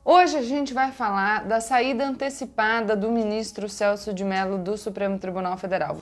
Hoje a gente vai falar da saída antecipada do ministro Celso de Mello do Supremo Tribunal Federal.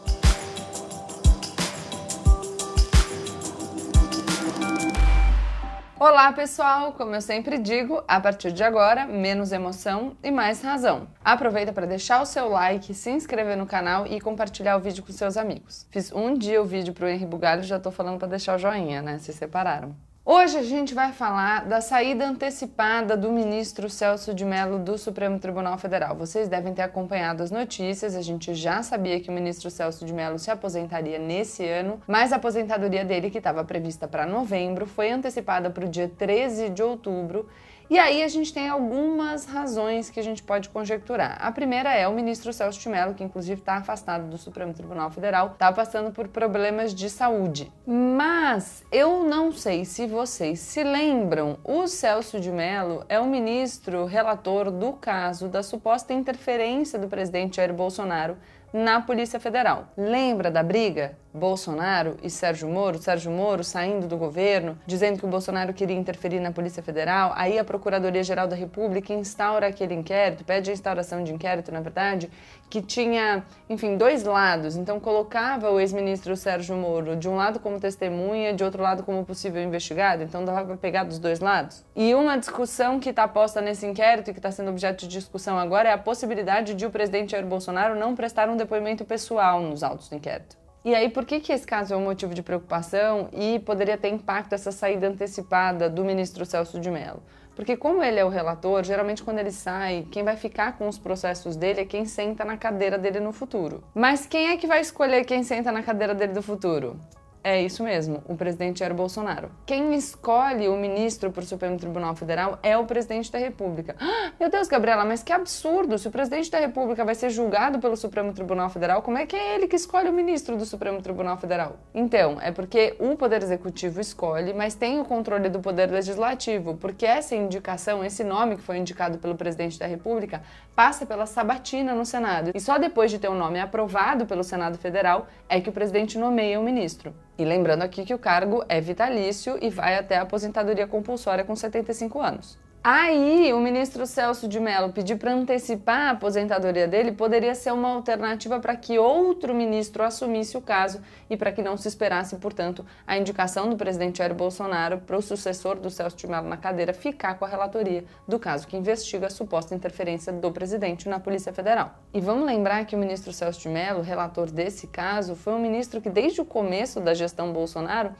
Olá pessoal, como eu sempre digo, a partir de agora, menos emoção e mais razão. Aproveita para deixar o seu like, se inscrever no canal e compartilhar o vídeo com seus amigos. Fiz um dia o vídeo pro Henri Bugalho e já tô falando para deixar o joinha, né? Se separaram. Hoje a gente vai falar da saída antecipada do ministro Celso de Mello do Supremo Tribunal Federal. Vocês devem ter acompanhado as notícias, a gente já sabia que o ministro Celso de Mello se aposentaria nesse ano, mas a aposentadoria dele, que estava prevista para novembro, foi antecipada para o dia 13 de outubro. E aí a gente tem algumas razões que a gente pode conjecturar. A primeira é o ministro Celso de Mello, que inclusive está afastado do Supremo Tribunal Federal, está passando por problemas de saúde. Mas eu não sei se vocês se lembram, o Celso de Mello é o ministro relator do caso da suposta interferência do presidente Jair Bolsonaro na Polícia Federal. Lembra da briga? Bolsonaro e Sérgio Moro saindo do governo, dizendo que o Bolsonaro queria interferir na Polícia Federal, aí a Procuradoria-Geral da República instaura aquele inquérito, pede a instauração de inquérito, na verdade, que tinha, enfim, dois lados. Então colocava o ex-ministro Sérgio Moro de um lado como testemunha, de outro lado como possível investigado, então dava para pegar dos dois lados. E uma discussão que está posta nesse inquérito e que está sendo objeto de discussão agora é a possibilidade de o presidente Jair Bolsonaro não prestar um depoimento pessoal nos autos do inquérito. E aí, por que esse caso é um motivo de preocupação e poderia ter impacto essa saída antecipada do ministro Celso de Mello? Porque como ele é o relator, geralmente quando ele sai, quem vai ficar com os processos dele é quem senta na cadeira dele no futuro. Mas quem é que vai escolher quem senta na cadeira dele do futuro? É isso mesmo, o presidente Jair Bolsonaro. Quem escolhe o ministro para o Supremo Tribunal Federal é o presidente da República. Meu Deus, Gabriela, mas que absurdo! Se o presidente da República vai ser julgado pelo Supremo Tribunal Federal, como é que é ele que escolhe o ministro do Supremo Tribunal Federal? Então, é porque o Poder Executivo escolhe, mas tem o controle do Poder Legislativo, porque essa indicação, esse nome que foi indicado pelo presidente da República, passa pela sabatina no Senado. E só depois de ter o nome aprovado pelo Senado Federal é que o presidente nomeia o ministro. E lembrando aqui que o cargo é vitalício e vai até a aposentadoria compulsória com 75 anos. Aí, o ministro Celso de Mello pedir para antecipar a aposentadoria dele poderia ser uma alternativa para que outro ministro assumisse o caso e para que não se esperasse, portanto, a indicação do presidente Jair Bolsonaro para o sucessor do Celso de Mello na cadeira ficar com a relatoria do caso que investiga a suposta interferência do presidente na Polícia Federal. E vamos lembrar que o ministro Celso de Mello, relator desse caso, foi um ministro que desde o começo da gestão Bolsonaro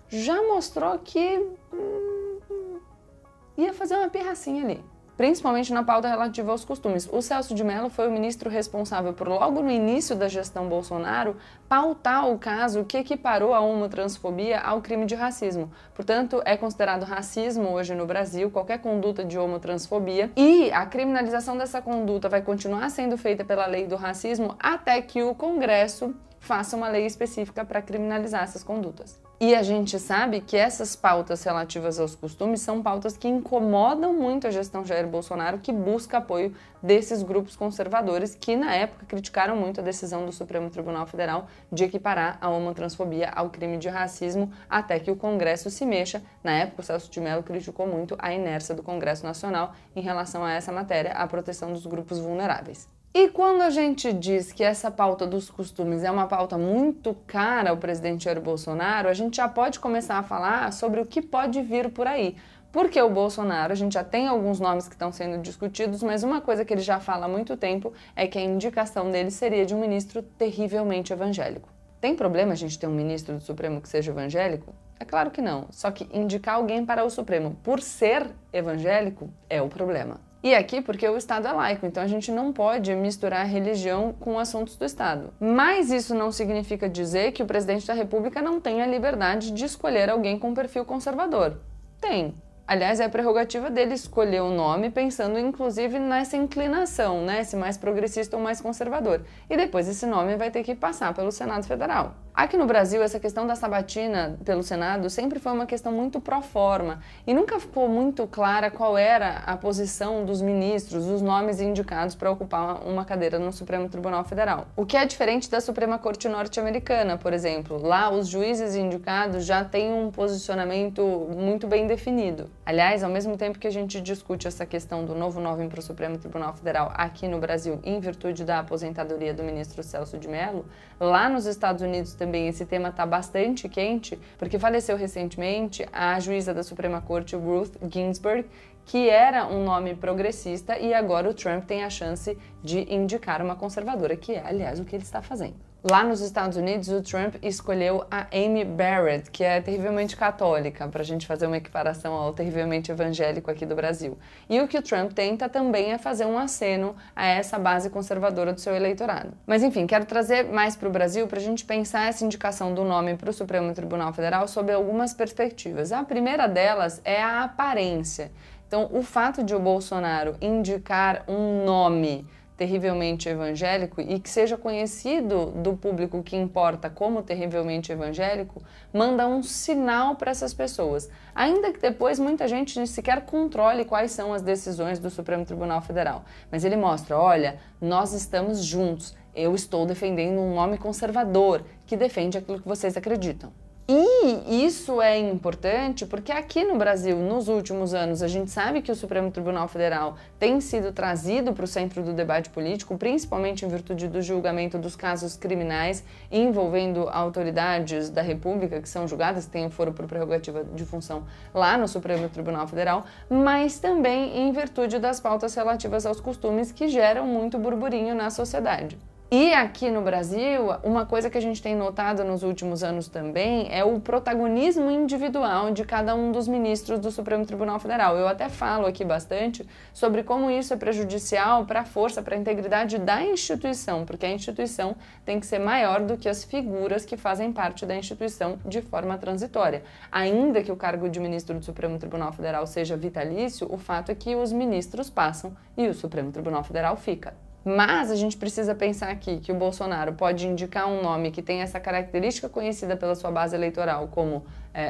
já mostrou que ia fazer uma pirracinha ali, principalmente na pauta relativa aos costumes. O Celso de Mello foi o ministro responsável por, logo no início da gestão Bolsonaro, pautar o caso que equiparou a homotransfobia ao crime de racismo. Portanto, é considerado racismo hoje no Brasil qualquer conduta de homotransfobia e a criminalização dessa conduta vai continuar sendo feita pela lei do racismo até que o Congresso faça uma lei específica para criminalizar essas condutas. E a gente sabe que essas pautas relativas aos costumes são pautas que incomodam muito a gestão Jair Bolsonaro, que busca apoio desses grupos conservadores que, na época, criticaram muito a decisão do Supremo Tribunal Federal de equiparar a homotransfobia ao crime de racismo até que o Congresso se mexa. Na época, o Celso de Mello criticou muito a inércia do Congresso Nacional em relação a essa matéria, a proteção dos grupos vulneráveis. E quando a gente diz que essa pauta dos costumes é uma pauta muito cara ao presidente Jair Bolsonaro, a gente já pode começar a falar sobre o que pode vir por aí. Porque o Bolsonaro, a gente já tem alguns nomes que estão sendo discutidos, mas uma coisa que ele já fala há muito tempo é que a indicação dele seria de um ministro terrivelmente evangélico. Tem problema a gente ter um ministro do Supremo que seja evangélico? É claro que não, só que indicar alguém para o Supremo por ser evangélico é o problema. E aqui porque o Estado é laico, então a gente não pode misturar religião com assuntos do Estado. Mas isso não significa dizer que o presidente da República não tenha liberdade de escolher alguém com perfil conservador. Tem. Aliás, é a prerrogativa dele escolher o nome pensando inclusive nessa inclinação, né? Se mais progressista ou mais conservador. E depois esse nome vai ter que passar pelo Senado Federal. Aqui no Brasil, essa questão da sabatina pelo Senado sempre foi uma questão muito pró forma e nunca ficou muito clara qual era a posição dos ministros, os nomes indicados para ocupar uma cadeira no Supremo Tribunal Federal. O que é diferente da Suprema Corte norte-americana, por exemplo. Lá, os juízes indicados já têm um posicionamento muito bem definido. Aliás, ao mesmo tempo que a gente discute essa questão do novo nome para o Supremo Tribunal Federal aqui no Brasil, em virtude da aposentadoria do ministro Celso de Mello, lá nos Estados Unidos também esse tema está bastante quente, porque faleceu recentemente a juíza da Suprema Corte, Ruth Ginsburg, que era um nome progressista, e agora o Trump tem a chance de indicar uma conservadora, que é, aliás, o que ele está fazendo. Lá nos Estados Unidos, o Trump escolheu a Amy Barrett, que é terrivelmente católica, para a gente fazer uma equiparação ao terrivelmente evangélico aqui do Brasil. E o que o Trump tenta também é fazer um aceno a essa base conservadora do seu eleitorado. Mas enfim, quero trazer mais para o Brasil para a gente pensar essa indicação do nome para o Supremo Tribunal Federal sob algumas perspectivas. A primeira delas é a aparência. Então, o fato de o Bolsonaro indicar um nome terrivelmente evangélico e que seja conhecido do público que importa como terrivelmente evangélico, manda um sinal para essas pessoas. Ainda que depois muita gente sequer controle quais são as decisões do Supremo Tribunal Federal. Mas ele mostra, olha, nós estamos juntos, eu estou defendendo um nome conservador que defende aquilo que vocês acreditam. E isso é importante porque aqui no Brasil, nos últimos anos, a gente sabe que o Supremo Tribunal Federal tem sido trazido para o centro do debate político, principalmente em virtude do julgamento dos casos criminais envolvendo autoridades da República que são julgadas, que têm foro por prerrogativa de função lá no Supremo Tribunal Federal, mas também em virtude das pautas relativas aos costumes que geram muito burburinho na sociedade. E aqui no Brasil, uma coisa que a gente tem notado nos últimos anos também é o protagonismo individual de cada um dos ministros do Supremo Tribunal Federal. Eu até falo aqui bastante sobre como isso é prejudicial para a força, para a integridade da instituição, porque a instituição tem que ser maior do que as figuras que fazem parte da instituição de forma transitória. Ainda que o cargo de ministro do Supremo Tribunal Federal seja vitalício, o fato é que os ministros passam e o Supremo Tribunal Federal fica. Mas a gente precisa pensar aqui que o Bolsonaro pode indicar um nome que tem essa característica conhecida pela sua base eleitoral como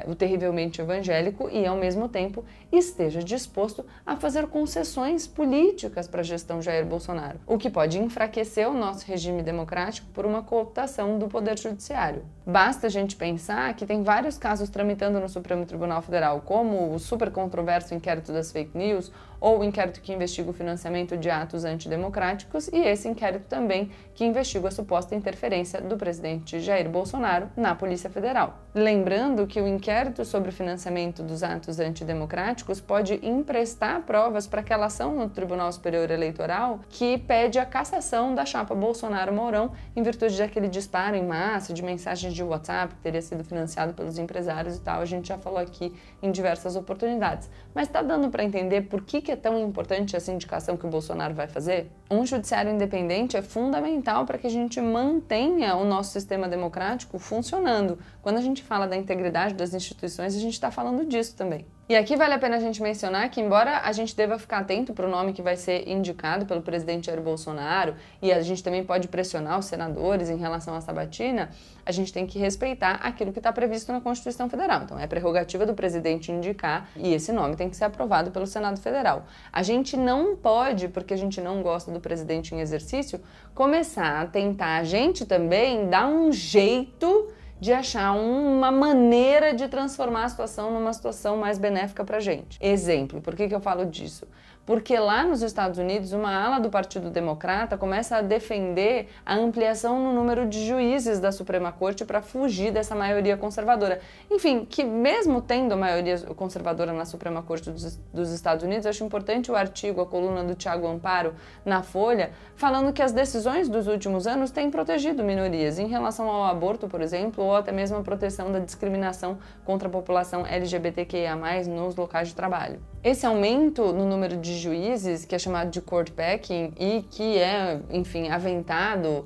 o terrivelmente evangélico e, ao mesmo tempo, esteja disposto a fazer concessões políticas para a gestão Jair Bolsonaro, o que pode enfraquecer o nosso regime democrático por uma cooptação do Poder Judiciário. Basta a gente pensar que tem vários casos tramitando no Supremo Tribunal Federal, como o super controverso inquérito das fake news ou o inquérito que investiga o financiamento de atos antidemocráticos e esse inquérito também que investiga a suposta interferência do presidente Jair Bolsonaro na Polícia Federal. Lembrando que o inquérito sobre o financiamento dos atos antidemocráticos pode emprestar provas para aquela ação no Tribunal Superior Eleitoral que pede a cassação da chapa Bolsonaro-Mourão em virtude daquele disparo em massa de mensagens de WhatsApp que teria sido financiado pelos empresários e tal. A gente já falou aqui em diversas oportunidades. Mas está dando para entender por que é tão importante essa indicação que o Bolsonaro vai fazer? Um judiciário independente é fundamental para que a gente mantenha o nosso sistema democrático funcionando. Quando a gente fala da integridade das instituições, a gente está falando disso também. E aqui vale a pena a gente mencionar que, embora a gente deva ficar atento para o nome que vai ser indicado pelo presidente Jair Bolsonaro, e a gente também pode pressionar os senadores em relação à sabatina, a gente tem que respeitar aquilo que está previsto na Constituição Federal. Então, é prerrogativa do presidente indicar e esse nome tem que ser aprovado pelo Senado Federal. A gente não pode, porque a gente não gosta do presidente em exercício, começar a tentar a gente também dar um jeito de achar uma maneira de transformar a situação numa situação mais benéfica para a gente. Exemplo, por que eu falo disso? Porque lá nos Estados Unidos, uma ala do Partido Democrata começa a defender a ampliação no número de juízes da Suprema Corte para fugir dessa maioria conservadora. Enfim, que mesmo tendo a maioria conservadora na Suprema Corte dos Estados Unidos, eu acho importante o artigo, a coluna do Thiago Amparo na Folha, falando que as decisões dos últimos anos têm protegido minorias em relação ao aborto, por exemplo, ou até mesmo a proteção da discriminação contra a população LGBTQIA+, nos locais de trabalho. Esse aumento no número de juízes, que é chamado de court packing e que é, enfim, aventado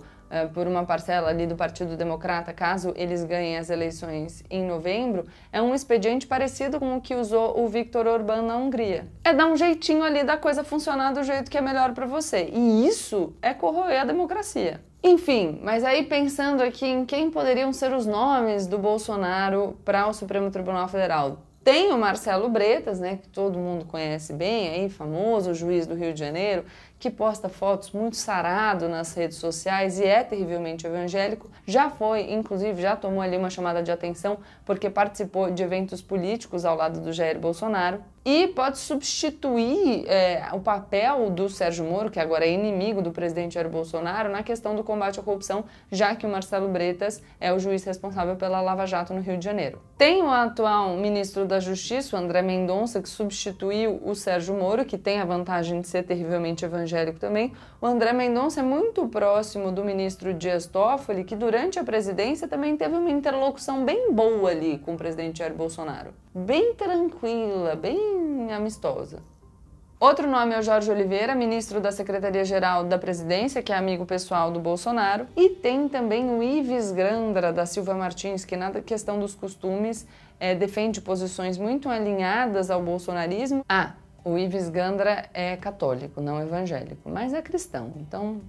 por uma parcela ali do Partido Democrata, caso eles ganhem as eleições em novembro, é um expediente parecido com o que usou o Viktor Orbán na Hungria. É dar um jeitinho ali da coisa funcionar do jeito que é melhor para você. E isso é corroer a democracia. Enfim, mas aí pensando aqui em quem poderiam ser os nomes do Bolsonaro para o Supremo Tribunal Federal. Tem o Marcelo Bretas, né, que todo mundo conhece bem, aí, famoso juiz do Rio de Janeiro, que posta fotos muito sarado nas redes sociais e é terrivelmente evangélico. Já foi, inclusive, já tomou ali uma chamada de atenção porque participou de eventos políticos ao lado do Jair Bolsonaro. E pode substituir o papel do Sérgio Moro, que agora é inimigo do presidente Jair Bolsonaro, na questão do combate à corrupção, já que o Marcelo Bretas é o juiz responsável pela Lava Jato no Rio de Janeiro. Tem o atual ministro da Justiça, o André Mendonça, que substituiu o Sérgio Moro, que tem a vantagem de ser terrivelmente evangélico também. O André Mendonça é muito próximo do ministro Dias Toffoli, que durante a presidência também teve uma interlocução bem boa ali com o presidente Jair Bolsonaro. Bem tranquila, bem amistosa. Outro nome é o Jorge Oliveira, ministro da Secretaria-Geral da Presidência, que é amigo pessoal do Bolsonaro. E tem também o Ives Grandra da Silva Martins, que na questão dos costumes defende posições muito alinhadas ao bolsonarismo. O Ives Gandra é católico, não evangélico, mas é cristão, então,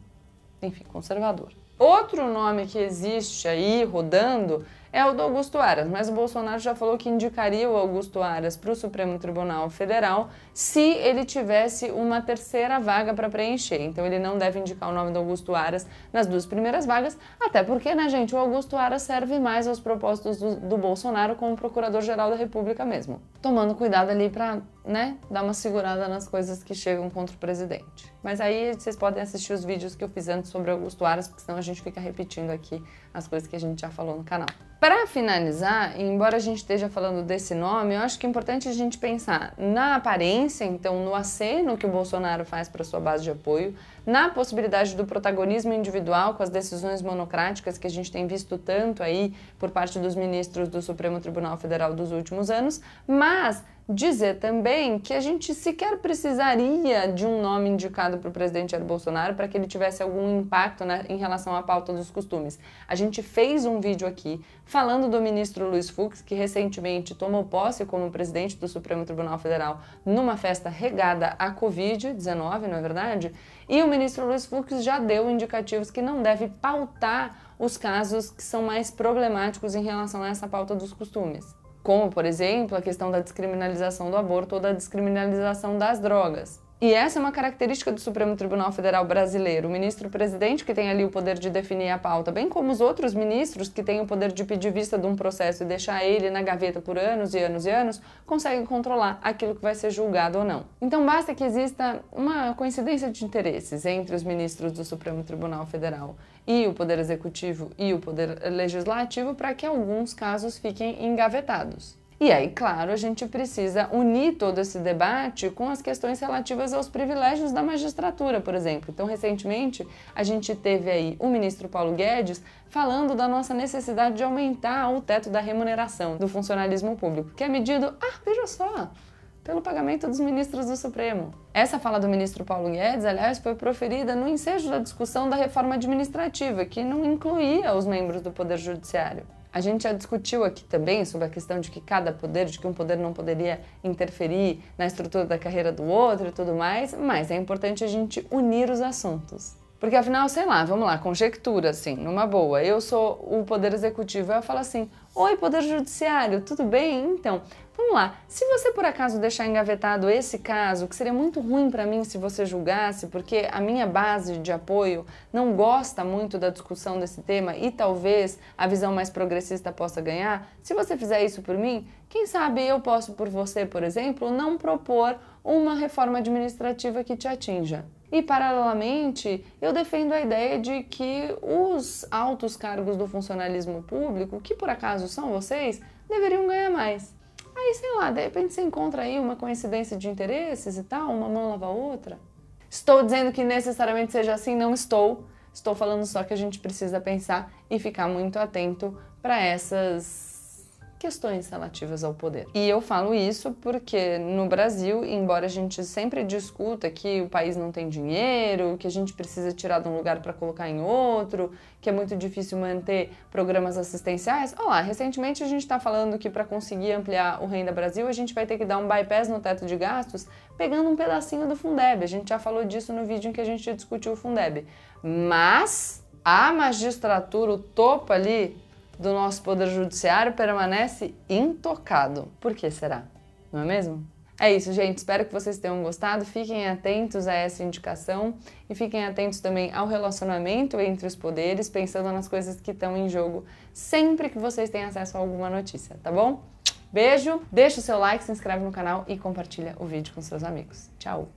enfim, conservador. Outro nome que existe aí rodando é o do Augusto Aras, mas o Bolsonaro já falou que indicaria o Augusto Aras para o Supremo Tribunal Federal se ele tivesse uma terceira vaga para preencher. Então ele não deve indicar o nome do Augusto Aras nas duas primeiras vagas, até porque, né, gente, o Augusto Aras serve mais aos propósitos do Bolsonaro como Procurador-Geral da República mesmo. Tomando cuidado ali para, né, dar uma segurada nas coisas que chegam contra o presidente. Mas aí vocês podem assistir os vídeos que eu fiz antes sobre o Augusto Aras, porque senão a gente fica repetindo aqui as coisas que a gente já falou no canal. Para finalizar, embora a gente esteja falando desse nome, eu acho que é importante a gente pensar na aparência, então no aceno que o Bolsonaro faz para sua base de apoio, na possibilidade do protagonismo individual com as decisões monocráticas que a gente tem visto tanto aí por parte dos ministros do Supremo Tribunal Federal dos últimos anos, mas dizer também que a gente sequer precisaria de um nome indicado para o presidente Jair Bolsonaro para que ele tivesse algum impacto em relação à pauta dos costumes. A gente fez um vídeo aqui falando do ministro Luiz Fux, que recentemente tomou posse como presidente do Supremo Tribunal Federal numa festa regada à Covid-19, não é verdade? E o ministro Luiz Fux já deu indicativos que não deve pautar os casos que são mais problemáticos em relação a essa pauta dos costumes. Como, por exemplo, a questão da descriminalização do aborto ou da descriminalização das drogas. E essa é uma característica do Supremo Tribunal Federal brasileiro. O ministro-presidente, que tem ali o poder de definir a pauta, bem como os outros ministros, que têm o poder de pedir vista de um processo e deixar ele na gaveta por anos e anos e anos, conseguem controlar aquilo que vai ser julgado ou não. Então basta que exista uma coincidência de interesses entre os ministros do Supremo Tribunal Federal e o Poder Executivo e o Poder Legislativo para que alguns casos fiquem engavetados. E aí, claro, a gente precisa unir todo esse debate com as questões relativas aos privilégios da magistratura, por exemplo. Então, recentemente, a gente teve aí o ministro Paulo Guedes falando da nossa necessidade de aumentar o teto da remuneração do funcionalismo público, que é medido, veja só, pelo pagamento dos ministros do Supremo. Essa fala do ministro Paulo Guedes, aliás, foi proferida no ensejo da discussão da reforma administrativa, que não incluía os membros do Poder Judiciário. A gente já discutiu aqui também sobre a questão de que de que um poder não poderia interferir na estrutura da carreira do outro e tudo mais, mas é importante a gente unir os assuntos. Porque afinal, sei lá, vamos lá, conjectura, assim, numa boa. Eu sou o Poder Executivo, eu falo assim, oi, Poder Judiciário, tudo bem? Então, vamos lá, se você por acaso deixar engavetado esse caso, que seria muito ruim para mim se você julgasse, porque a minha base de apoio não gosta muito da discussão desse tema e talvez a visão mais progressista possa ganhar, se você fizer isso por mim, quem sabe eu posso por você, por exemplo, não propor uma reforma administrativa que te atinja. E, paralelamente, eu defendo a ideia de que os altos cargos do funcionalismo público, que por acaso são vocês, deveriam ganhar mais. Aí, sei lá, de repente você encontra aí uma coincidência de interesses e tal, uma mão lava a outra. Estou dizendo que necessariamente seja assim? Não estou. Estou falando só que a gente precisa pensar e ficar muito atento para essas questões relativas ao poder. E eu falo isso porque no Brasil, embora a gente sempre discuta que o país não tem dinheiro, que a gente precisa tirar de um lugar para colocar em outro, que é muito difícil manter programas assistenciais, recentemente a gente está falando que para conseguir ampliar o Renda Brasil, a gente vai ter que dar um bypass no teto de gastos, pegando um pedacinho do Fundeb. A gente já falou disso no vídeo em que a gente discutiu o Fundeb. Mas a magistratura, o topo ali do nosso poder judiciário permanece intocado. Por que será? Não é mesmo? É isso, gente. Espero que vocês tenham gostado. Fiquem atentos a essa indicação e fiquem atentos também ao relacionamento entre os poderes, pensando nas coisas que estão em jogo sempre que vocês têm acesso a alguma notícia, tá bom? Beijo, deixa o seu like, se inscreve no canal e compartilha o vídeo com seus amigos. Tchau!